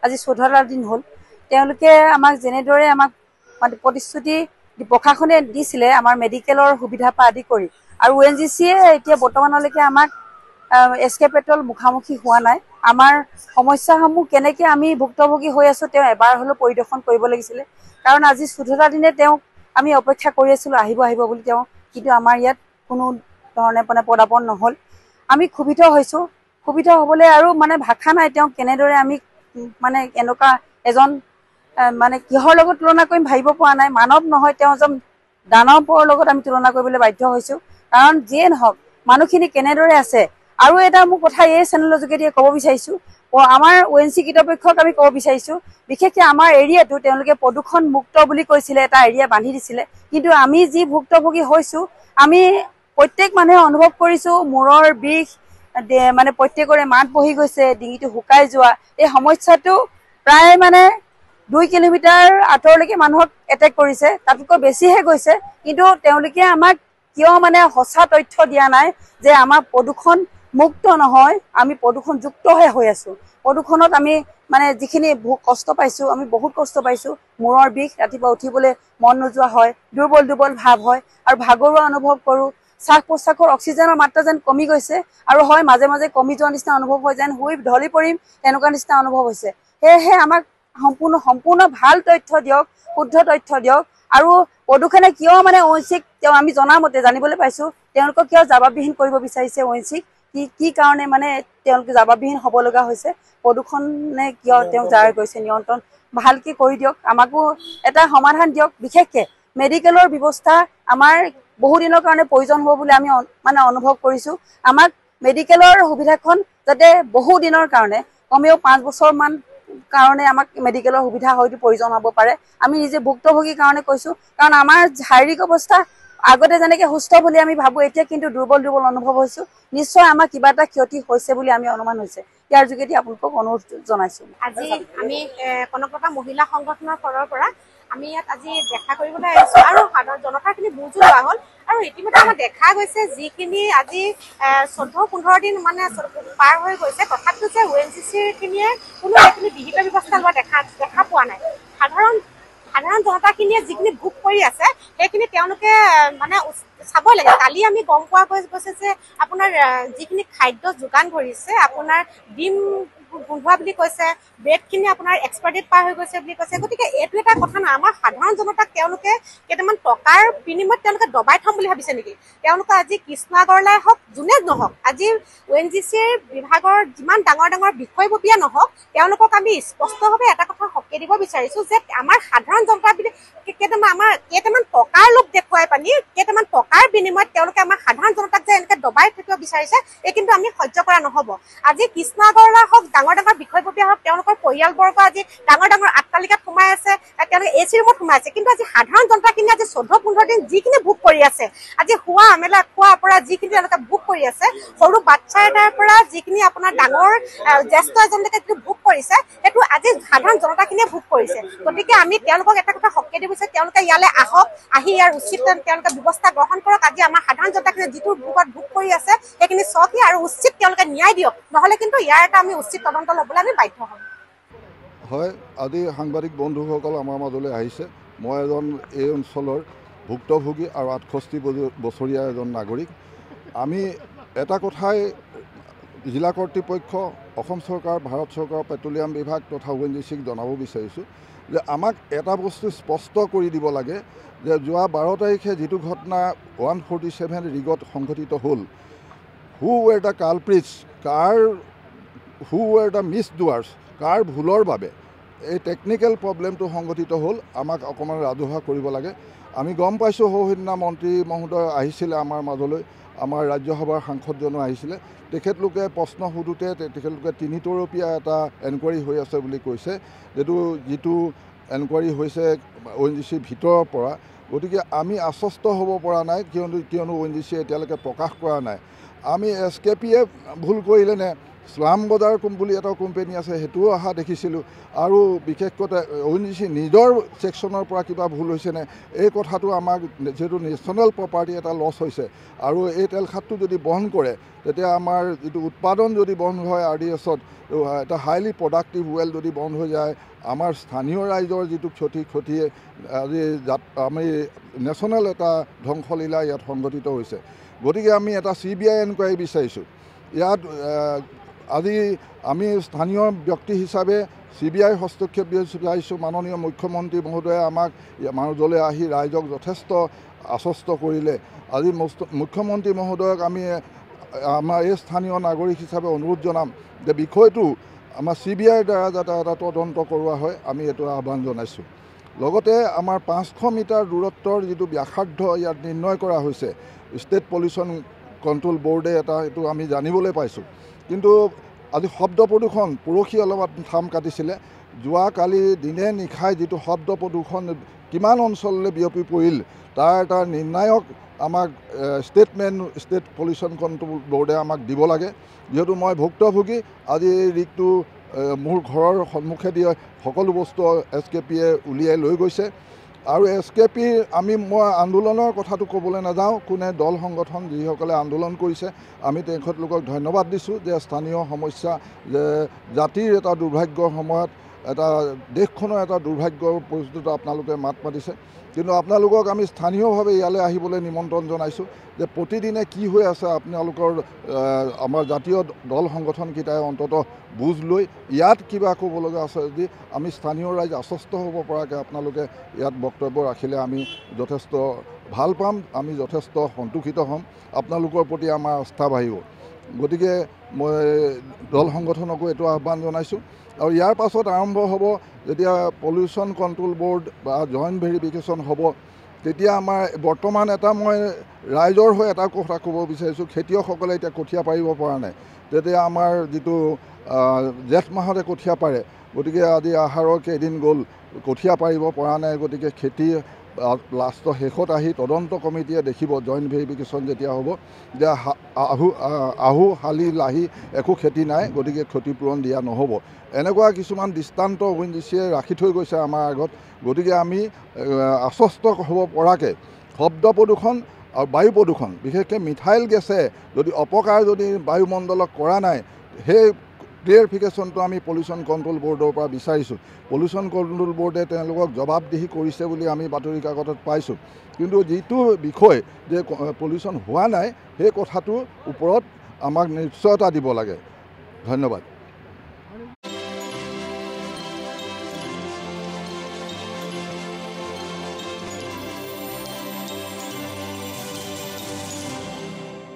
আজি 14টা দিন হ'ল তেওঁলোকে আমাক যেনেদৰে আমাক মানে প্ৰতিশ্ৰুতি প্ৰশাসনে দিছিলে আমাৰ মেডিকেলৰ সুবিধা পৰা আদি কৰি আৰু ONGCয়ে এতিয়া বৰ্তমানলৈকে আমাক এছকে পেট্ৰল মুখামুখি হোৱা নাই আমাৰ সমস্যাসমূহ কেনেকৈ আমি ভুক্তভোগী হৈ আছোঁ তেওঁ এবাৰ হ'লেও পৰিদৰ্শন কৰিব লাগিছিলে কাৰণ আজি 14টা দিনে তেওঁক আমি অপেক্ষা কৰি আছিলোঁ আহিব বুলি তেওঁ কিন্তু আমাৰ ইয়াত কোনো ধৰণে মানে পদাপন নহ'ল আমি ক্ষুভিত হৈছোঁ ক্ষুভিত হ'বলৈ আৰু মানে ভাষা নাই তেওঁ কেনেদৰে আমি মানে এনেকুৱা এজন মানে কিহৰ লগত তুলনা কৰিম ভাবিব পৰা নাই মানৱ নহয় তেওঁ এজন দানৱৰ লগত আমি তুলনা কৰিবলৈ বাধ্য হৈছোঁ কাৰণ যিয়ে নহওক মানুহখিনি কেনেদৰে আছে আৰু এটা মোক কথা এই চেনেলৰ যোগেদি ক'ব বিচাৰিছোঁ আমাৰ ONGC কৰ্তৃপক্ষক আমি ক'ব বিচাৰিছোঁ বিশেষকৈ আমাৰ এৰিয়াটো তেওঁলোকে প্ৰদূষণ মুক্ত বুলি কৈছিলে এটা এৰিয়া বান্ধি দিছিলে কিন্তু আমি যি ভুক্তভোগী হৈছোঁ আমি প্ৰত্যেক মানুহে অনুভৱ কৰিছোঁ মূৰৰ বিষ মানে প্ৰত্যেকৰে মাত বহি গৈছে ডিঙিটো শুকাই যোৱা এই সমস্যাটো প্ৰায় মানে 2 কিলোমিটাৰ আঁতৰলৈকে মানুহক এটেক কৰিছে তাতকৈ বেছিহে গৈছে কিন্তু তেওঁলোকে আমাক কিয় মানে সঁচা তথ্য দিয়া নাই যে আমাৰ প্ৰদূষণ মুক্ত নহয় আমি প্ৰদূষণযুক্তহে হৈ আছোঁ প্ৰদূষণত আমি মানে যিখিনি কষ্ট পাইছোঁ আমি বহুত কষ্ট পাইছোঁ মূৰৰ বিষ ৰাতিপুৱা উঠিবলৈ মন নোযোৱা হয় দুৰ্বল ভাৱ হয় আৰু ভাগৰুৱা অনুভৱ কৰোঁ শ্বাস প্ৰশ্বাসৰ অক্সিজেনৰ মাত্ৰা যেন কমি গৈছে আৰু হয় মাজে মাজে কমি যোৱা নিচিনা অনুভৱ হয় যেন শুই ঢলি পৰিম তেনেকুৱা নিচিনা অনুভৱ হৈছে সেয়েহে আমাক সম্পূৰ্ণ ভাল তথ্য দিয়ক শুদ্ধ তথ্য দিয়ক আৰু প্ৰদূষণে কিয় মানে ONGCক তেওঁ আমি জনামতে জানিবলৈ পাইছোঁ তেওঁলোকক কিয় জবাববিহীন কৰিব বিচাৰিছে ONGCক কি কাৰণে মানে তেওঁলোকে জবাববিহীন হ'ব লগা হৈছে প্ৰদূষণে কিয় তেওঁক জাৰি কৰিছে নিয়ন্ত্ৰণ ভালকৈ কৰি দিয়ক আমাকো এটা সমাধান দিয়ক বিশেষকৈ মেডিকেলৰ ব্যৱস্থা আমাৰ বহুদিনৰ কাৰণে প্ৰয়োজন হ'ব বুলি আমি মানে অনুভৱ কৰিছোঁ আমাক মেডিকেলৰ সুবিধাখন যাতে বহুদিনৰ কাৰণে কমেও 5 বছৰমান কাৰণে আমাক মেডিকেলৰ সুবিধা হয়তো প্ৰয়োজন হ'ব পাৰে আমি নিজে ভুক্তভোগীৰ কাৰণে কৈছোঁ কাৰণ আমাৰ শাৰীৰিক অৱস্থা আগতে যেনেকৈ সুস্থ বুলি আমি ভাবোঁ এতিয়া কিন্তু দুৰ্বল অনুভৱ হৈছোঁ নিশ্চয় আমাৰ কিবা এটা ক্ষতি হৈছে বুলি আমি অনুমান হৈছে ইয়াৰ যোগেদি আপোনালোকক অনুৰোধ জনাইছোঁ আজি আমি কনকলতা মহিলা সংগঠনৰ ফালৰ পৰা আমি ইয়াত আজি দেখা কৰিবলৈ আহিছোঁ আৰু সাধাৰণ জনতাখিনি বুজো লোৱা হ'ল আৰু ইতিমধ্যে আমাৰ দেখা গৈছে যিখিনি আজি 14-15 দিন মানে পাৰ হৈ গৈছে তথাপিও যে ONGCৰ খিনিয়ে কোনো এইখিনি বিহিত ব্যৱস্থা লোৱা দেখা পোৱা নাই সাধাৰণ জনতাখিনিয়ে যিখিনি ভোগ কৰি আছে সেইখিনি তেওঁলোকে মানে চাব লাগে কালি আমি গম পোৱা গৈছে যে আপোনাৰ যিখিনি খাদ্য যোগান ধৰিছে আপোনাৰ ডিম গোন্ধোৱা বুলি কৈছে ব্ৰেডখিনি আপোনাৰ এক্সপায়াৰ ডেট পাৰ হৈ গৈছে বুলি কৈছে গতিকে এইটো এটা কথা নহয় আমাৰ সাধাৰণ জনতাক তেওঁলোকে কেইটামান টকাৰ বিনিময়ত তেওঁলোকে দবাই থ'ম বুলি ভাবিছে নেকি তেওঁলোকে আজি কৃষ্ণ আগৰৱালাই হওক যোনে নহওক আজি ONGCৰ বিভাগৰ যিমান ডাঙৰ বিষয়ববীয়া নহওক তেওঁলোকক আমি স্পষ্টভাৱে এটা কথা সঁকি দিব বিচাৰিছোঁ যে আমাৰ সাধাৰণ জনতাবিলাক কেইটামান টকাৰ লোভ দেখুৱাই পানি কেইটামান টকাৰ বিনিময়ত তেওঁলোকে আমাৰ সাধাৰণ জনতাক যে এনেকৈ দবাই থাকিব বিচাৰিছে এই কিন্তু আমি সহ্য কৰা নহ'ব আজি কৃষ্ণ আগৰৱালা হওক ডাঙৰ বিষয়ববীয়া হওক তেওঁলোকৰ পৰিয়ালবৰ্গ আজি ডাঙৰ আট্টালিকাত সোমাই আছে তেওঁলোকে AC ৰুমত সোমাই আছে কিন্তু আজি সাধাৰণ জনতাখিনি আজি 14-15 দিন যিখিনি ভোগ কৰি আছে আজি খোৱা পৰা যিখিনি তেওঁলোকে ভোগ কৰি আছে সৰু বাচ্ছা এটাৰ পৰা যিখিনি আপোনাৰ ডাঙৰ জ্যেষ্ঠ এজনলৈকে যিটো ভোগ কৰিছে সেইটো আজি সাধাৰণ জনতাখিনিয়ে ভোগ কৰিছে গতিকে আমি তেওঁলোকক এটা কথা সঁকি দিব বিচাৰিছোঁ তেওঁলোকে ইয়ালৈ আহক আহি ইয়াৰ উচিত তেওঁলোকে ব্যৱস্থা গ্ৰহণ কৰক আজি আমাৰ সাধাৰণ জনতাখিনিয়ে যিটো ভোগ কৰি আছে সেইখিনি চকী আৰু উচিত তেওঁলোকে ন্যায় দিয়ক নহ'লে কিন্তু ইয়াৰ এটা আমি উচিত তদন্ত ল'বলৈ আমি বাধ্য হ'ম হয় আজি সাংবাদিক বন্ধুসকল আমাৰ মাজলৈ আহিছে মই এজন এই অঞ্চলৰ ভুক্তভোগী আৰু 68 বছৰীয়া এজন নাগৰিক আমি এটা কথাই জিলা কৰ্তৃপক্ষ অসম চৰকাৰ ভাৰত চৰকাৰৰ পেট্ৰলিয়াম বিভাগ তথা ONGCক জনাব বিচাৰিছোঁ যে আমাক এটা বস্তু স্পষ্ট কৰি দিব লাগে যে যোৱা 12 তাৰিখে যিটো ঘটনা 147 ৰিগত সংঘটিত হ'ল হু ৱেৰ দ্য কালপ্ৰিটছ হু ৱেৰ দ্য মিছডুৱাৰ্ছ কাৰ ভুলৰ বাবে এই টেকনিকেল প্ৰব্লেমটো সংঘটিত হ'ল আমাক অকণমান ৰাজহুৱা কৰিব লাগে আমি গম পাইছোঁ সেইদিনা মন্ত্ৰী মহোদয় আহিছিলে আমাৰ মাজলৈ আমাৰ ৰাজ্যসভাৰ সাংসদজনো আহিছিলে তেখেতলোকে প্ৰশ্ন সোধোতে তেখেতলোকে 3 তৰপীয়া এটা এনকুৱাৰী হৈ আছে বুলি কৈছে যিটো এনকুৱাৰী হৈছে ONGCৰ ভিতৰৰ পৰা গতিকে আমি আশ্বস্ত হ'ব পৰা নাই কিয়নো ONGCয়ে এতিয়ালৈকে প্ৰকাশ কৰা নাই আমি SKPয়ে ভুল কৰিলেনে স্লাম বজাৰ বুলি এটা কোম্পানী আছে, সেইটোও অহা দেখিছিলোঁ। আৰু বিশেষকৈ ONGC নিজৰ ছেকশ্যনৰ পৰা কিবা ভুল হৈছেনে এই কথাটো আমাক, যিহেতু নেশ্যনেল প্ৰপাৰ্টি এটা লছ হৈছে, আৰু এই তেলখাতটো যদি বন্ধ কৰে তেতিয়া আমাৰ যিটো উৎপাদন যদি বন্ধ হয় RDSত, এটা হাইলি প্ৰডাক্টিভ ৱেল যদি বন্ধ হৈ যায়, আমাৰ স্থানীয় ৰাইজৰ যিটো ক্ষতিয়ে আজি আমি নেশ্যনেল এটা ধ্বংসলীলা ইয়াত সংঘটিত হৈছে। গতিকে আমি এটা CBI এনকুৱাৰী বিচাৰিছোঁ। ইয়াত আজি আমি স্থানীয় ব্যক্তি হিচাপে CBI হস্তক্ষেপ বিচাৰিছোঁ। মাননীয় মুখ্যমন্ত্ৰী মহোদয়ে আমাক মাজলৈ আহি ৰাইজক যথেষ্ট আশ্বস্ত কৰিলে। আজি মুখ্যমন্ত্ৰী মহোদয়ক আমি আমাৰ এই স্থানীয় নাগৰিক হিচাপে অনুৰোধ জনাম যে বিষয়টো আমাৰ CBIৰ দ্বাৰা যাতে এটা তদন্ত কৰোৱা হয়, আমি এইটো আহ্বান জনাইছোঁ। লগতে আমাৰ 500 মিটাৰ দূৰত্বৰ যিটো ব্যাসাৰ্ধ ইয়াত নিৰ্ণয় কৰা হৈছে ষ্টেট পলিউশ্যন কণ্ট্ৰল বৰ্ডে, এইটো আমি জানিবলৈ পাইছোঁ। কিন্তু আজি শব্দ প্ৰদূষণ, পৰহি অলপ থাম কাটিছিলে, যোৱাকালি দিনে নিশাই যিটো শব্দ প্ৰদূষণ কিমান অঞ্চললৈ বিয়পি পৰিল তাৰ এটা নিৰ্ণায়ক আমাক ষ্টেট পলিউশ্যন কণ্ট্ৰল বৰ্ডে আমাক দিব লাগে। যিহেতু মই ভুক্তভোগী, আজি এই ৰিগটো মোৰ ঘৰৰ সন্মুখেদি সকলো বস্তু SKPয়ে উলিয়াই লৈ গৈছে। আৰু SKP মই আন্দোলনৰ কথাটো ক'বলৈ নাযাওঁ, কোনে দল সংগঠন যিসকলে আন্দোলন কৰিছে আমি তেখেতলোকক ধন্যবাদ দিছোঁ যে স্থানীয় সমস্যা, যে জাতিৰ এটা দুৰ্ভাগ্যৰ সময়ত এটা দেশখনৰ এটা দুৰ্ভাগ্যৰ পৰিস্থিতিত আপোনালোকে মাত মাতিছে। কিন্তু আপোনালোকক আমি স্থানীয়ভাৱে ইয়ালৈ আহিবলৈ নিমন্ত্ৰণ জনাইছোঁ যে প্ৰতিদিনে কি হৈ আছে আপোনালোকৰ আমাৰ জাতীয় দল সংগঠনকেইটাই অন্ততঃ বুজ লৈ ইয়াত কিবা ক'ব লগা আছে যদি আমি স্থানীয় ৰাইজ আশ্বস্ত হ'ব পৰাকৈ আপোনালোকে ইয়াত বক্তব্য ৰাখিলে আমি যথেষ্ট ভাল পাম, আমি যথেষ্ট সন্তোষিত হ'ম, আপোনালোকৰ প্ৰতি আমাৰ আস্থা বাঢ়িব। গতিকে মই দল সংগঠনকো এইটো আহ্বান জনাইছোঁ। আৰু ইয়াৰ পাছত আৰম্ভ হ'ব যেতিয়া পলিউশ্যন কণ্ট্ৰল বৰ্ড বা জইণ্ট ভেৰিফিকেশ্যন হ'ব, তেতিয়া আমাৰ বৰ্তমান মই ৰাইজৰ হৈ এটা কথা ক'ব বিচাৰিছোঁ, খেতিয়কসকলে এতিয়া কঠীয়া পাৰিব পৰা নাই। তেতিয়া আমাৰ যিটো জেঠ মাহতে কঠীয়া পাৰে, গতিকে আজি আহাৰৰ কেইদিন গ'ল, কঠীয়া পাৰিব পৰা নাই। গতিকে খেতি লাষ্টৰ শেষত আহি তদন্ত কমিটিয়ে দেখিব জইণ্ট ভেৰিফিকেশ্যন যেতিয়া হ'ব যে আহু শালি লাহি একো খেতি নাই, গতিকে ক্ষতিপূৰণ দিয়া নহ'ব। এনেকুৱা কিছুমান দৃষ্টান্ত ONGCয়ে ৰাখি থৈ গৈছে আমাৰ আগত। গতিকে আমি আশ্বস্ত হ'ব পৰাকৈ শব্দ প্ৰদূষণ আৰু বায়ু প্ৰদূষণ, বিশেষকৈ মিথাইল গেছে যদি অপকাৰ যদি বায়ুমণ্ডলক কৰা নাই, সেই ক্লিয়াৰিফিকেশ্যনটো আমি পলিউশ্যন কণ্ট্ৰল বৰ্ডৰ পৰা বিচাৰিছোঁ। পলিউশ্যন কণ্ট্ৰল বৰ্ডে তেওঁলোকক জবাবদিহি কৰিছে বুলি আমি বাতৰি কাকতত পাইছোঁ। কিন্তু যিটো বিষয় যে পলিউশ্যন হোৱা নাই সেই কথাটোৰ ওপৰত আমাক নিশ্চয়তা দিব লাগে। ধন্যবাদ।